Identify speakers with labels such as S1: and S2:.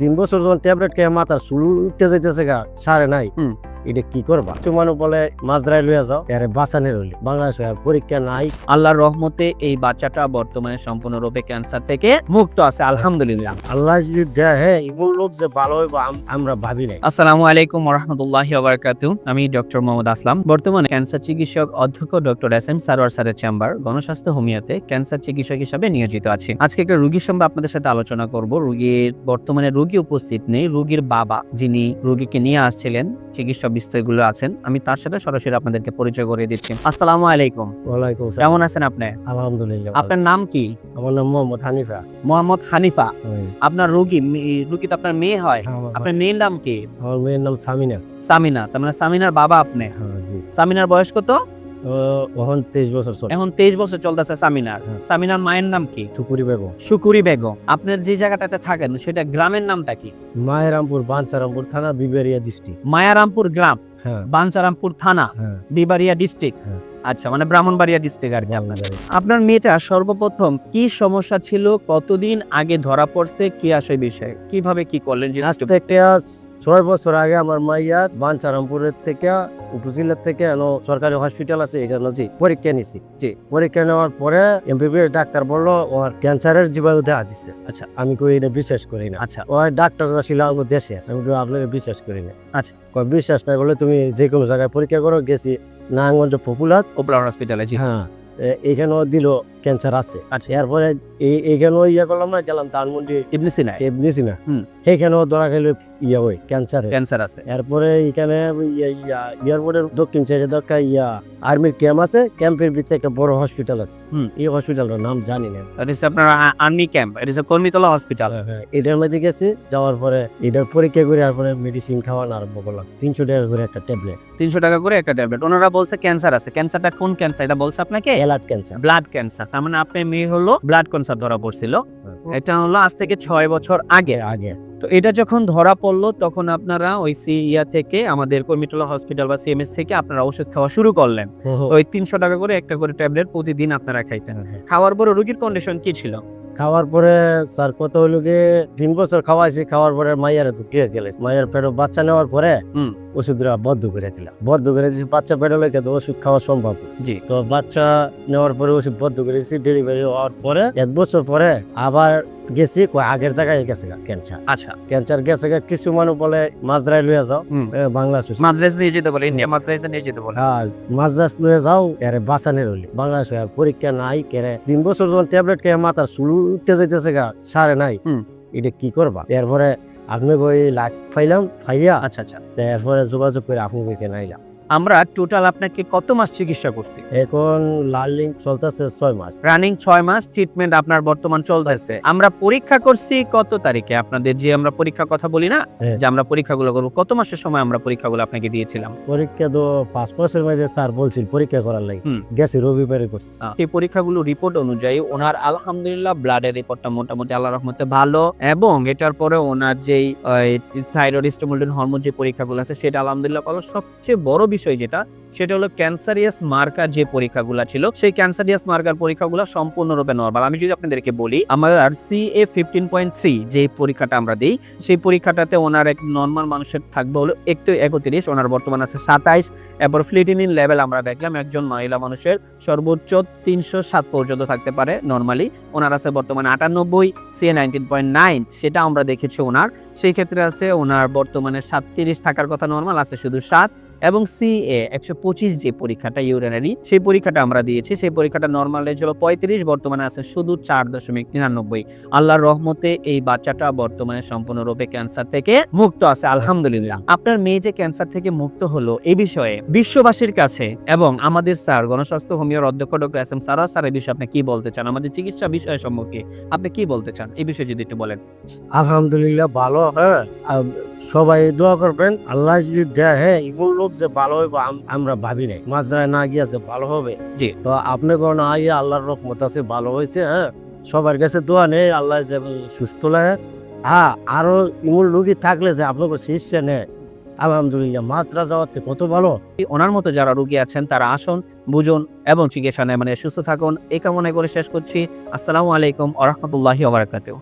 S1: 3 বছর যখন ট্যাবলেট খেয়ে মাথার চুল উঠতে যাইতেছে গা সারে নাই, এটা কি করবা? মানুষ বলে মাঝরায় লইয়া যাও, এরে বাঁচানোর হইলে বাংলাদেশে আর পরীক্ষা নাই।
S2: আল্লাহর রহমতে এই বাচ্চাটা বর্তমানে সম্পূর্ণরূপে ক্যান্সার থেকে মুক্ত আছে, আলহামদুলিল্লাহ।
S1: আল্লাহ যদি দেয়, হ্যাঁ, এমন লোক যে ভালো হইব আমরা ভাবি নাই।
S2: আসসালামু আলাইকুম ওয়া রাহমাতুল্লাহি ওয়া বারাকাতুহু। আমি ডক্টর মোহাম্মদ আসলাম, বর্তমানে ক্যান্সার চিকিৎসক অধ্যক্ষ ডক্টর এস.এম. সারোয়ার স্যারের চেম্বার গণস্বাস্থ্য হোমিওতে ক্যান্সার চিকিৎসক হিসেবে নিয়োজিত আছি। আজকে একটা রোগীর সম্পর্কে আপনাদের সাথে আলোচনা করব। রোগীর বর্তমানে রোগী উপস্থিত নেই, রোগীর বাবা যিনি রোগীকে নিয়ে আসছিলেন, চিকিৎসা বিস্তারগুলো আছেন, আমি তার সাথে সরাসরি আপনাদেরকে পরিচয় করে দিচ্ছি। আসসালামু আলাইকুম।
S1: ওয়ালাইকুম আসসালাম।
S2: কেমন আছেন আপনি?
S1: আলহামদুলিল্লাহ।
S2: আপনার নাম কি?
S1: আমার নাম মোহাম্মদ হানিফা।
S2: মোহাম্মদ হানিফা।
S1: হুম।
S2: আপনার রোগী তো আপনার মেয়ে হয়।
S1: হ্যাঁ,
S2: আপনার মেয়ের নাম কি?
S1: আমার মেয়ের নাম সামিনা।
S2: সামিনা। তার মানে সামিনার বাবা আপনি।
S1: হ্যাঁ, জি।
S2: সামিনার বয়স কত?
S1: এখন 23 বছর চলে।
S2: এখন 23 বছর চলতেছে সামিনার।
S1: হ্যাঁ।
S2: সামিনার মায়ের নাম কি?
S1: টুকুরি বেগম।
S2: শুকুরি বেগম। আপনার যে জায়গাটাতে থাকেন সেটা গ্রামের নামটা কি?
S1: মায়েরামপুর, বাঞ্ছারামপুর থানা, বিবেরিয়া ডিস্ট্রিক্ট।
S2: মায়ারামপুর গ্রাম,
S1: হ্যাঁ,
S2: বাঞ্ছারামপুর থানা,
S1: হ্যাঁ।
S2: বিবাড়িয়া ডিস্ট্রিক্ট।
S1: হ্যাঁ।
S2: আচ্ছা, মানে ব্রাহ্মণবাড়িয়া ডিস্ট্রিক্ট আর কি আপনাদের। আপনার মেয়েটা সর্বপ্রথম কি সমস্যা ছিল, কতদিন আগে ধরা পড়ছে, কি আসে বিষয়, কিভাবে কি করলেন?
S1: আজ থেকে 6 বছর আগে আমার মাইয়া বাঞ্ছারামপুরের থেকে উপজেলার থেকে সরকারি হসপিটাল আছে, এটা পরীক্ষা নিছি।
S2: জি।
S1: পরীক্ষা নেওয়ার পরে এমবিবিএস ডাক্তার বললো ওর ক্যান্সারের জীবাণু দেখা দিচ্ছে।
S2: আচ্ছা।
S1: আমি কই এটা বিশ্বাস করি না।
S2: আচ্ছা।
S1: ওই ডাক্তার ছিল আমার দেশে, আমি কই আপনাকে বিশ্বাস করি না।
S2: আচ্ছা।
S1: বিশ্বাস না করলে তুমি যে কোনো জায়গায় পরীক্ষা করো। গেছি নারায়ণগঞ্জ পপুলার
S2: হসপিটালে। জি।
S1: হ্যাঁ, এখানেও দিল ক্যান্সার আছে।
S2: আচ্ছা।
S1: এরপরে এইখানেও করলাম না, গেলাম ধানমন্ডি
S2: ইবনে সিনা।
S1: সেইখানেও ধরা গেল ওই ক্যান্সার
S2: আছে।
S1: এরপরে এখানে এয়ারপোর্টের দক্ষিণ সাইডে দেখা আর্মির ক্যাম্প আছে, ক্যাম্পের ভিতরে একটা বড় হসপিটাল আছে। এই হসপিটালটার নাম জানি না।
S2: আপনার আর্মি ক্যাম্প, কর্মীতলা হসপিটাল।
S1: এটার মধ্যে গেছি, যাওয়ার পরে এটার পরীক্ষা করে তারপরে মেডিসিন খাওয়ানো আরম্ভ করলাম। 300 টাকা করে একটা ট্যাবলেট।
S2: 300 টাকা করে একটা ট্যাবলেট। ওনারা বলছে ক্যান্সার আছে। ক্যান্সারটা কোন ক্যান্সার এটা বলছে আপনাকে?
S1: Blood cancer.
S2: Blood cancer. তার মানে আপনার মেয়ে হলো ব্লাড ক্যান্সার ধরা পড়ছিল। এটা হলো আজ থেকে 6 বছর আগে। তো এটা যখন ধরা পড়লো তখন আপনারা ওই থেকে আমাদের কর্মীটলা হসপিটাল বা সিএমএস থেকে আপনারা ওষুধ খাওয়া শুরু করলেন। ওই 300 টাকা করে একটা করে ট্যাবলেট প্রতিদিন আপনারা খাইতেন। খাওয়ার পরে রোগীর কন্ডিশন কি ছিল?
S1: খাওয়ার পরে স্যার কত হইল গিয়ে 3 বছর খাওয়াইছি। খাওয়ার পরে মাইয়ারে ঢুকিয়ে গেলে, মাইয়ার পেটে বাচ্চা নেওয়ার পরে ওষুধরা বদ্ধ করে দিলাম। বদ্ধ করে দিয়েছি, বাচ্চা পেটে লেগে তো ওষুধ খাওয়া সম্ভব।
S2: জি।
S1: তো বাচ্চা নেওয়ার পরে ওষুধ বদ্ধ করে দিয়েছি। ডেলিভারি হওয়ার পরে 1 বছর পরে আবার গেছি, আগের জায়গায় গেছে ক্যান্সার।
S2: আচ্ছা।
S1: ক্যান্সার গেছে। কিছু মানুষ বলে মাঝরায় লইয়া যাও, বাংলাদেশ
S2: মাদ্রাজ নিয়ে যেতে বলে, ইন্ডিয়া মাদ্রাজে নিয়ে যেতে বলে।
S1: হ্যাঁ, মাঝরাজ লইয়া যাও, এরে বাঁচানোর হইলে বাংলাদেশে আর পরীক্ষা নাই। কেরে 3 বছর যখন ট্যাবলেট খেয়ে মাথার চুল উঠতে যাইতেছে গা সারে নাই, এটা কি করবা? এরপরে আপনি ওই লাখ পাইলাম পাইয়া।
S2: আচ্ছা আচ্ছা।
S1: এরপরে যোগাযোগ করে আপনাকে নাইলাম।
S2: আমরা টোটাল আপনাকে কত মাস চিকিৎসা করছি?
S1: এখন লার্নিং চলতেছে 6 মাস।
S2: রানিং 6 মাস ট্রিটমেন্ট আপনার বর্তমান চলতেছে। আমরা পরীক্ষা করছি কত তারিখে? আপনাদের যে আমরা পরীক্ষার কথা বলি না, যে আমরা পরীক্ষাগুলো করব, কত মাসের সময় আমরা পরীক্ষাগুলো আপনাকে দিয়েছিলাম?
S1: পরীক্ষা তো 5 মাসের মধ্যে স্যার বলছিল পরীক্ষা করার লাগে। গেছি রবিবারে করছি।
S2: এই পরীক্ষাগুলো রিপোর্ট অনুযায়ী ওনার আলহামদুলিল্লাহ ব্লাডের রিপোর্টটা মোটামুটি আল্লাহর রহমতে ভালো, এবং এটার পরে ওনার যেই থাইরয়েড স্টিমুলেটিং হরমোন যে পরীক্ষাগুলো আছে সেটা আলহামদুলিল্লাহ ভালো। সবচেয়ে বড় বিষয় যেটা, সেটা হলো ক্যান্সারিয়াস মার্কার যে পরীক্ষাগুলো ছিল, সেই ক্যান্সারিয়াস মার্কার পরীক্ষাগুলো সম্পূর্ণরূপে নরমাল। আমি যদি আপনাদেরকে বলি, আমার CA 15.3 যে পরীক্ষাটা আমরা দিই, সেই পরীক্ষাটাতে ওনার এক নরমাল মানুষের থাকবে হলো 31, ওনার বর্তমান আছে 27। এরপর ফ্লিটিনিন লেভেল আমরা দেখলাম একজন মহিলা মানুষের সর্বোচ্চ 307 পর্যন্ত থাকতে পারে নরমালি। ওনার আছে বর্তমানে 98, CA 19.9 সেটা আমরা দেখেছি ওনার। সেই ক্ষেত্রে আছে ওনার বর্তমানে 37 থাকার কথা, নরমাল আছে শুধু 7। এবং CA 125 যে পরীক্ষাটা ইউরিনারি, সেই পরীক্ষাটা আমরা দিয়েছি। সেই পরীক্ষাটা নরমাল রেঞ্জ হলো 35, বর্তমানে আছে শুধু 4.99। আল্লাহর রহমতে এই বাচ্চাটা বর্তমানে সম্পূর্ণরূপে ক্যান্সার থেকে মুক্ত আছে, আলহামদুলিল্লাহ। আপনার মেয়ে যে ক্যান্সার থেকে মুক্ত হলো, এই বিষয়ে বিশ্ববাসীর কাছে এবং আমাদের স্যার গণস্বাস্থ্য হোমিওর অধ্যক্ষ ডক্টর এস.এম. সারোয়ার স্যার এই বিষয়ে আপনি কি বলতে চান? আমাদের চিকিৎসা বিষয় সম্পর্কে আপনি কি বলতে চান, এই বিষয়ে যদি একটু বলেন।
S1: আলহামদুলিল্লাহ ভালো। হ্যাঁ, সবাই দোয়া করবেন। আল্লাহ যদি দেয়, হ্যাঁ, এমন লোক যে ভালো হইব আমরা ভাবি নাই। মাঝরায় না গিয়া যে ভালো হবে।
S2: জি।
S1: তো আপনি কোন আইয়া আল্লাহর রহমত আছে, ভালো হয়েছে। হ্যাঁ, সবার কাছে দোয়া নেই, আল্লাহ সুস্থ লাগে। হ্যাঁ, আরো এমন রোগী থাকলে যে আপনাকে শিষ্যে নেয়, আলহামদুলিল্লাহ। মাত্রা যাওয়াতে কত ভালো।
S2: ওনার মতো যারা রোগী আছেন তারা আসুন, বুঝুন এবং চিকিৎসা নেয়, মানে সুস্থ থাকুন, এই কামনা করে শেষ করছি। আসসালামু আলাইকুম ওয়া রাহমাতুল্লাহি ওয়া বারাকাতুহু।